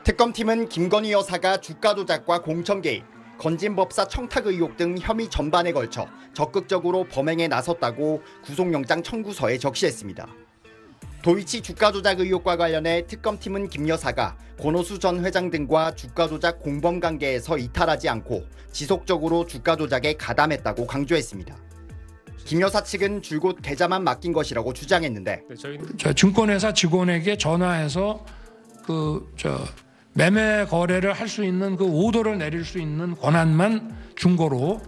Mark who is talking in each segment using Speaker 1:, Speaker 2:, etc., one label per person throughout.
Speaker 1: 특검팀은 김건희 여사가 주가 조작과 공천 개입, 건진법사 청탁 의혹 등 혐의 전반에 걸쳐 적극적으로 범행에 나섰다고 구속영장 청구서에 적시했습니다. 도이치 주가 조작 의혹과 관련해 특검팀은 김 여사가 권오수 전 회장 등과 주가 조작 공범 관계에서 이탈하지 않고 지속적으로 주가 조작에 가담했다고 강조했습니다. 김 여사 측은 줄곧 계좌만 맡긴 것이라고 주장했는데,
Speaker 2: 증권회사 직원에게 전화해서 매매 거래를 할 수 있는 그 오더를 내릴 수 있는 권한만 준 거로,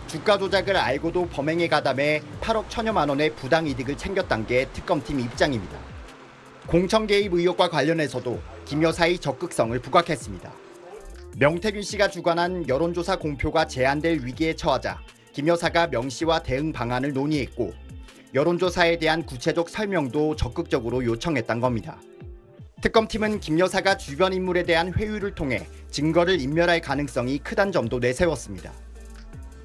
Speaker 1: 주가 조작을 알고도 범행에 가담해 8억 1천여만 원의 부당 이득을 챙겼다는 게 특검팀 입장입니다. 공천 개입 의혹과 관련해서도 김 여사의 적극성을 부각했습니다. 명태균 씨가 주관한 여론조사 공표가 제한될 위기에 처하자 김 여사가 명 씨와 대응 방안을 논의했고, 여론조사에 대한 구체적 설명도 적극적으로 요청했던 겁니다. 특검팀은 김 여사가 주변 인물에 대한 회유를 통해 증거를 인멸할 가능성이 크다는 점도 내세웠습니다.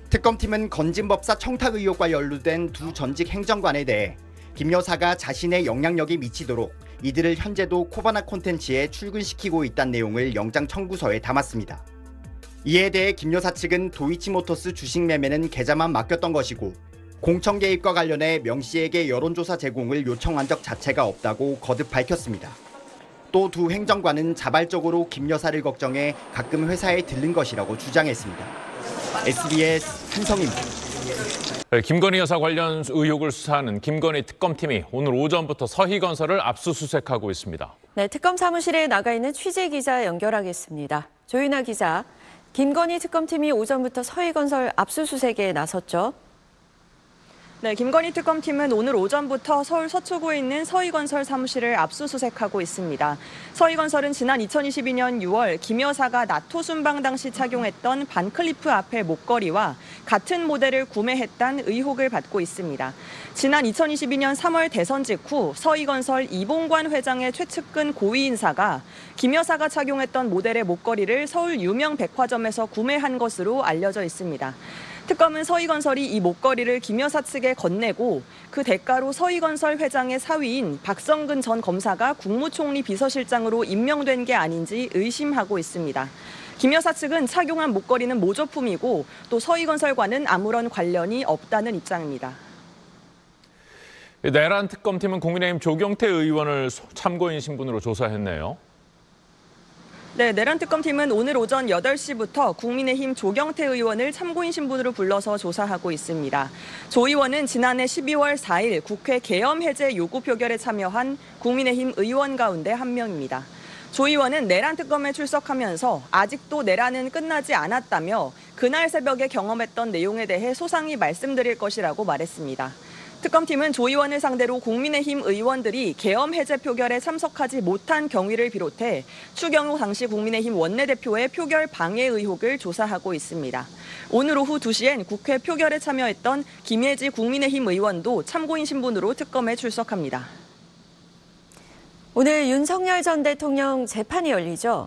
Speaker 1: 특검팀은 건진법사 청탁 의혹과 연루된 두 전직 행정관에 대해 김 여사가 자신의 영향력이 미치도록 이들을 현재도 코바나 콘텐츠에 출근시키고 있다는 내용을 영장 청구서에 담았습니다. 이에 대해 김 여사 측은 도이치모터스 주식 매매는 계좌만 맡겼던 것이고, 공천 개입과 관련해 명 씨에게 여론조사 제공을 요청한 적 자체가 없다고 거듭 밝혔습니다. 또 두 행정관은 자발적으로 김 여사를 걱정해 가끔 회사에 들른 것이라고 주장했습니다. SBS 한성입니다.
Speaker 3: 김건희 여사 관련 의혹을 수사하는 김건희 특검팀이 오늘 오전부터 서희건설을 압수수색하고 있습니다.
Speaker 4: 네, 특검 사무실에 나가 있는 취재 기자 연결하겠습니다. 조윤아 기자, 김건희 특검팀이 오전부터 서희건설 압수수색에 나섰죠.
Speaker 5: 네, 김건희 특검팀은 오늘 오전부터 서울 서초구에 있는 서희건설 사무실을 압수수색하고 있습니다. 서희건설은 지난 2022년 6월 김 여사가 나토 순방 당시 착용했던 반클리프 앞의 목걸이와 같은 모델을 구매했다는 의혹을 받고 있습니다. 지난 2022년 3월 대선 직후 서희건설 이봉관 회장의 최측근 고위 인사가 김 여사가 착용했던 모델의 목걸이를 서울 유명 백화점에서 구매한 것으로 알려져 있습니다. 특검은 서희건설이 이 목걸이를 김 여사 측에 건네고 그 대가로 서희건설 회장의 사위인 박성근 전 검사가 국무총리 비서실장으로 임명된 게 아닌지 의심하고 있습니다. 김 여사 측은 착용한 목걸이는 모조품이고 또 서희건설과는 아무런 관련이 없다는 입장입니다.
Speaker 3: 내란 특검팀은 국민의힘 조경태 의원을 참고인 신분으로 조사했네요.
Speaker 5: 네, 내란 특검팀은 오늘 오전 8시부터 국민의힘 조경태 의원을 참고인 신분으로 불러서 조사하고 있습니다. 조 의원은 지난해 12월 4일 국회 계엄 해제 요구 표결에 참여한 국민의힘 의원 가운데 한 명입니다. 조 의원은 내란 특검에 출석하면서 아직도 내란은 끝나지 않았다며 그날 새벽에 경험했던 내용에 대해 소상히 말씀드릴 것이라고 말했습니다. 특검팀은 조 의원을 상대로 국민의힘 의원들이 계엄 해제 표결에 참석하지 못한 경위를 비롯해 추경호 당시 국민의힘 원내대표의 표결 방해 의혹을 조사하고 있습니다. 오늘 오후 2시엔 국회 표결에 참여했던 김예지 국민의힘 의원도 참고인 신분으로 특검에 출석합니다.
Speaker 4: 오늘 윤석열 전 대통령 재판이 열리죠?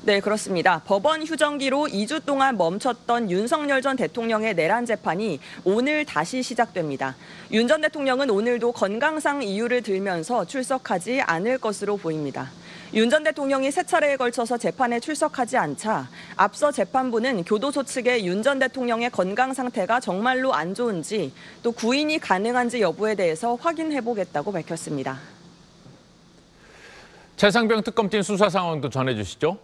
Speaker 5: 네, 그렇습니다. 법원 휴정기로 2주 동안 멈췄던 윤석열 전 대통령의 내란 재판이 오늘 다시 시작됩니다. 윤 전 대통령은 오늘도 건강상 이유를 들면서 출석하지 않을 것으로 보입니다. 윤 전 대통령이 세 차례에 걸쳐서 재판에 출석하지 않자 앞서 재판부는 교도소 측에 윤 전 대통령의 건강 상태가 정말로 안 좋은지 또 구인이 가능한지 여부에 대해서 확인해보겠다고 밝혔습니다.
Speaker 3: 최상병 특검팀 수사 상황도 전해주시죠.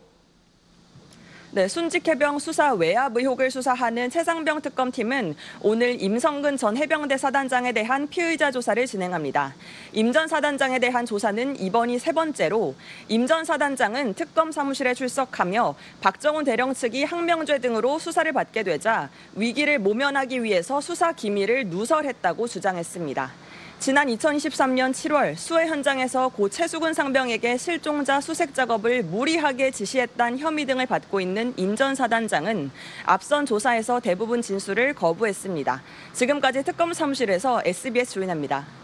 Speaker 5: 네, 순직해병 수사 외압 의혹을 수사하는 최상병 특검팀은 오늘 임성근 전 해병대 사단장에 대한 피의자 조사를 진행합니다. 임 전 사단장에 대한 조사는 이번이 세 번째로 임 전 사단장은 특검 사무실에 출석하며 박정훈 대령 측이 항명죄 등으로 수사를 받게 되자 위기를 모면하기 위해서 수사 기밀을 누설했다고 주장했습니다. 지난 2023년 7월 수해 현장에서 고 최수근 상병에게 실종자 수색 작업을 무리하게 지시했다는 혐의 등을 받고 있는 임 전 사단장은 앞선 조사에서 대부분 진술을 거부했습니다. 지금까지 특검 사무실에서 SBS 조인아입니다.